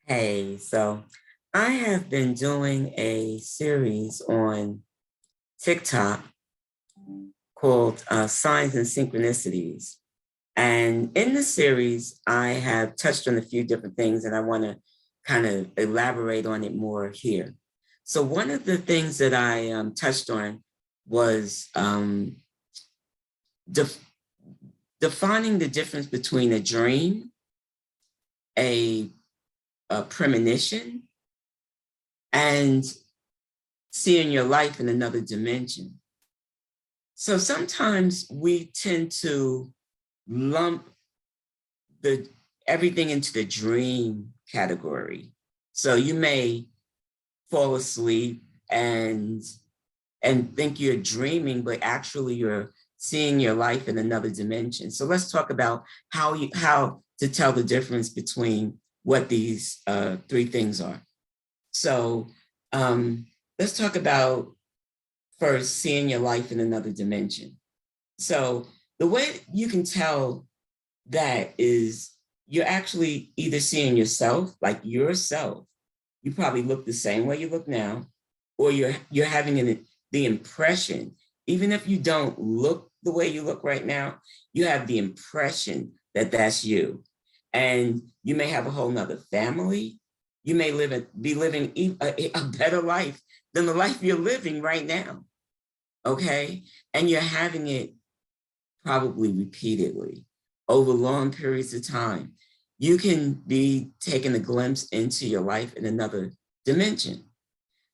Hey, so I have been doing a series on TikTok called Signs and Synchronicities. And in the series, I have touched on a few different things, and I want to kind of elaborate on it more here. So, one of the things that I touched on was def- defining the difference between a dream, a, a premonition, and seeing your life in another dimension. So sometimes we tend to lump the everything into the dream category. So you may fall asleep and think you're dreaming, but actually you're seeing your life in another dimension. So let's talk about how to tell the difference between what these three things are. So let's talk about first seeing your life in another dimension. So the way you can tell that is you're actually either seeing yourself, like yourself. You probably look the same way you look now, or you're having the impression, even if you don't look the way you look right now, you have the impression that that's you. And you may have a whole nother family. You may be living a better life than the life you're living right now. Okay. And you're having it probably repeatedly over long periods of time. You can be taking a glimpse into your life in another dimension.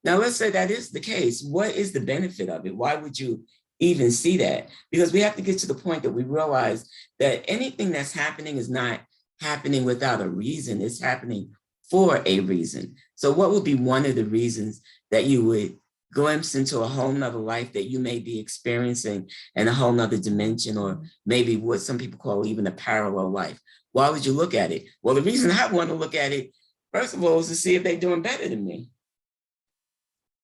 Now, let's say that is the case. What is the benefit of it? Why would you even see that? Because we have to get to the point that we realize that anything that's happening is not happening without a reason. It's happening for a reason. So what would be one of the reasons that you would glimpse into a whole nother life that you may be experiencing in a whole nother dimension, or maybe what some people call even a parallel life? Why would you look at it? Well, the reason I want to look at it, first of all, is to see if they're doing better than me.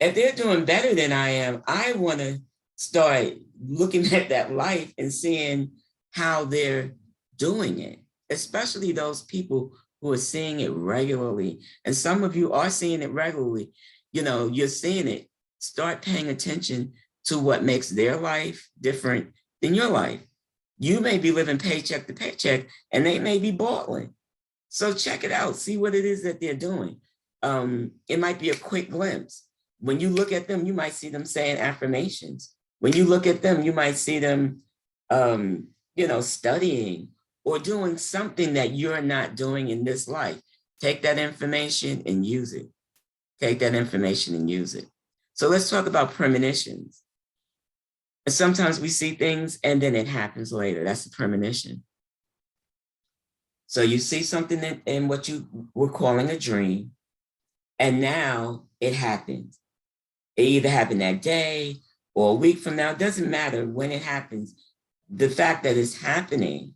If they're doing better than I am, I want to start looking at that life and seeing how they're doing it, especially those people who are seeing it regularly. And some of you are seeing it regularly. You know, you're seeing it. Start paying attention to what makes their life different than your life. You may be living paycheck to paycheck, and they may be balling. So check it out. See what it is that they're doing. It might be a quick glimpse. When you look at them, you might see them saying affirmations. When you look at them, you might see them, studying or doing something that you're not doing in this life. Take that information and use it. Take that information and use it. So let's talk about premonitions. And sometimes we see things and then it happens later. That's a premonition. So you see something in what you were calling a dream, and now it happens. It either happened that day or a week from now. It doesn't matter when it happens. The fact that it's happening,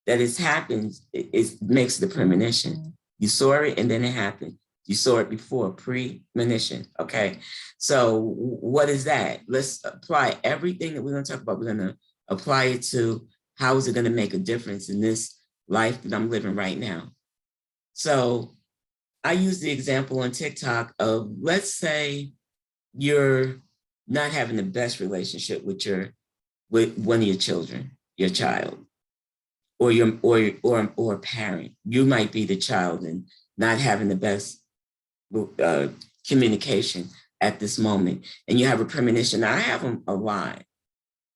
that it's happened, it makes the premonition. You saw it and then it happened. You saw it before, premonition. Okay. So what is that? Let's apply everything that we're going to talk about. We're going to apply it to how is it going to make a difference in this life that I'm living right now. So I use the example on TikTok of, let's say you're not having the best relationship with one of your children, your child, or a parent. You might be the child and not having the best communication at this moment, and you have a premonition. Now, I have them a lot.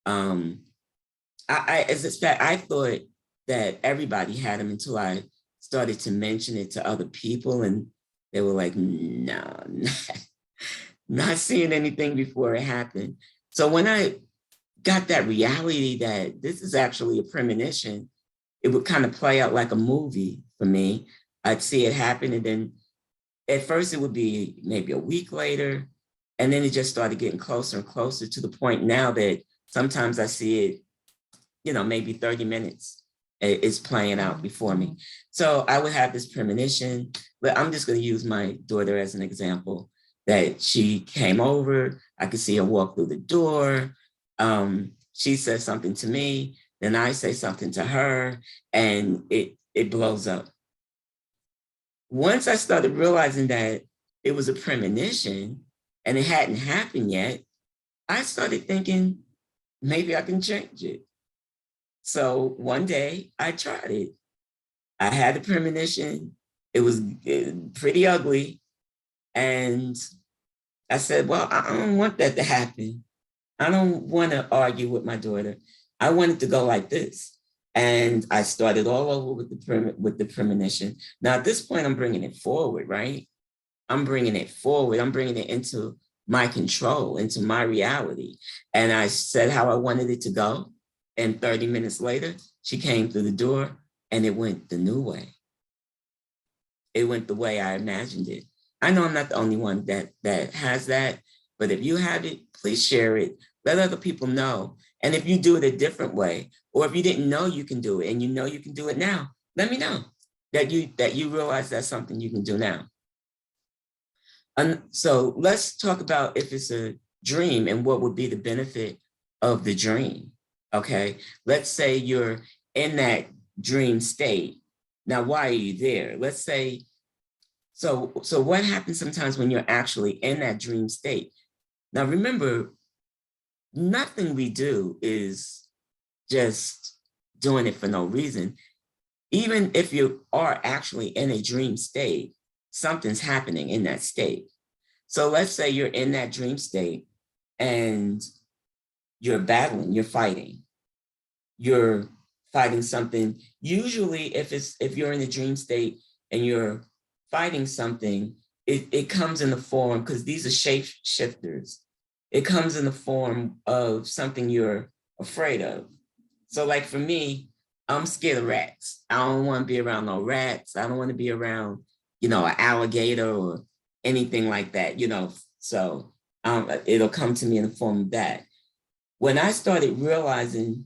As a fact, I thought that everybody had them until I started to mention it to other people, and they were like, "No, not seeing anything before it happened." So when I got that reality that this is actually a premonition, it would kind of play out like a movie for me. I'd see it happen, and then at first it would be maybe a week later, and then it just started getting closer and closer to the point now that sometimes I see it, maybe 30 minutes is playing out before me. So I would have this premonition, but I'm just going to use my daughter as an example, that she came over. I could see her walk through the door. She says something to me, then I say something to her, and it blows up. once I started realizing that it was a premonition and it hadn't happened yet, I started thinking maybe I can change it. So one day I tried it. I had a premonition. It was pretty ugly. And I said, well, I don't want that to happen. I don't want to argue with my daughter. I want it to go like this. And I started all over with the premonition. Now, at this point, I'm bringing it forward, right? I'm bringing it forward. I'm bringing it into my control, into my reality. And I said how I wanted it to go. And 30 minutes later, she came through the door and it went the new way. It went the way I imagined it. I know I'm not the only one that has that, but if you have it, please share it. Let other people know. And if you do it a different way, or if you didn't know you can do it and you know you can do it now, let me know that you realize that's something you can do now. And so let's talk about if it's a dream and what would be the benefit of the dream. Okay, let's say you're in that dream state. Now, why are you there? Let's say, so what happens sometimes when you're actually in that dream state? Now, remember, nothing we do is just doing it for no reason. Even if you are actually in a dream state, something's happening in that state. So let's say you're in that dream state and you're battling, you're fighting something. Usually if you're in a dream state and you're fighting something, it comes in the form, because these are shape shifters. It comes in the form of something you're afraid of. So like for me, I'm scared of rats. I don't want to be around no rats. I don't want to be around, an alligator or anything like that, So it'll come to me in the form of that. When I started realizing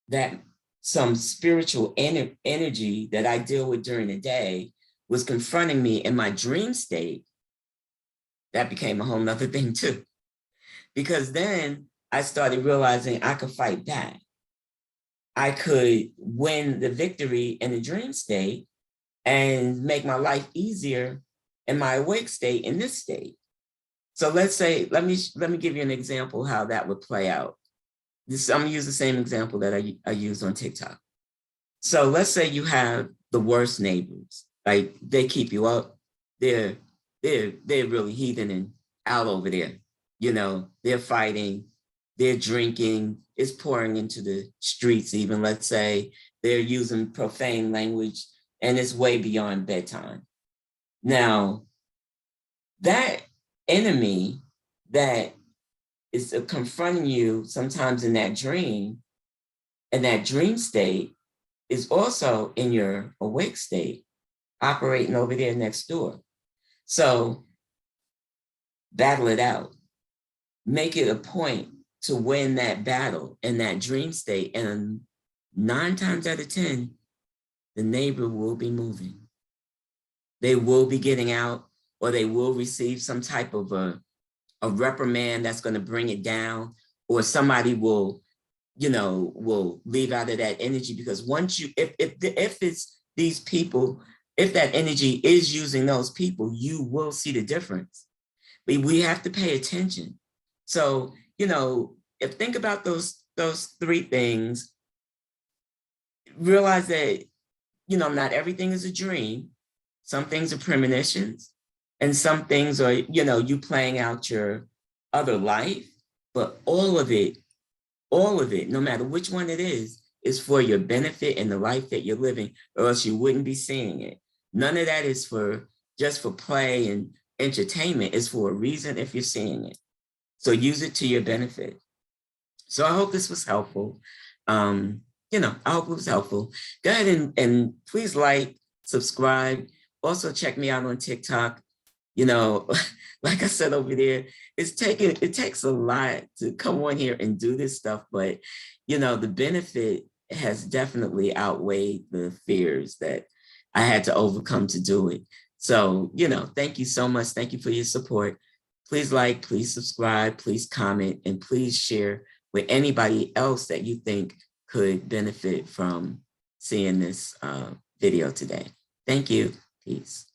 that some spiritual energy that I deal with during the day was confronting me in my dream state, that became a whole nother thing too. Because then I started realizing I could fight back. I could win the victory in the dream state and make my life easier in my awake state, in this state. So let's say, let me give you an example how that would play out. I'm gonna use the same example that I used on TikTok. So let's say you have the worst neighbors, like they keep you up. They're really heathen and out over there. They're fighting, they're drinking, it's pouring into the streets even, let's say. They're using profane language and it's way beyond bedtime. Now, that enemy that is confronting you sometimes in that dream state, is also in your awake state, operating over there next door. So battle it out. Make it a point to win that battle in that dream state. And 9 times out of 10, the neighbor will be moving. They will be getting out, or they will receive some type of a reprimand that's going to bring it down, or somebody will leave out of that energy. Because once if it's these people, if that energy is using those people, you will see the difference. But we have to pay attention. So, if think about those 3 things, realize that, not everything is a dream. Some things are premonitions, and some things are, you playing out your other life, but all of it, no matter which one it is for your benefit and the life that you're living, or else you wouldn't be seeing it. None of that is just for play and entertainment. It's for a reason if you're seeing it. So use it to your benefit. So I hope this was helpful. I hope it was helpful. Go ahead and please like, subscribe. Also check me out on TikTok. Like I said over there, it takes a lot to come on here and do this stuff, but the benefit has definitely outweighed the fears that I had to overcome to do it. So, thank you so much. Thank you for your support. Please like, please subscribe, please comment, and please share with anybody else that you think could benefit from seeing this video today. Thank you. Peace.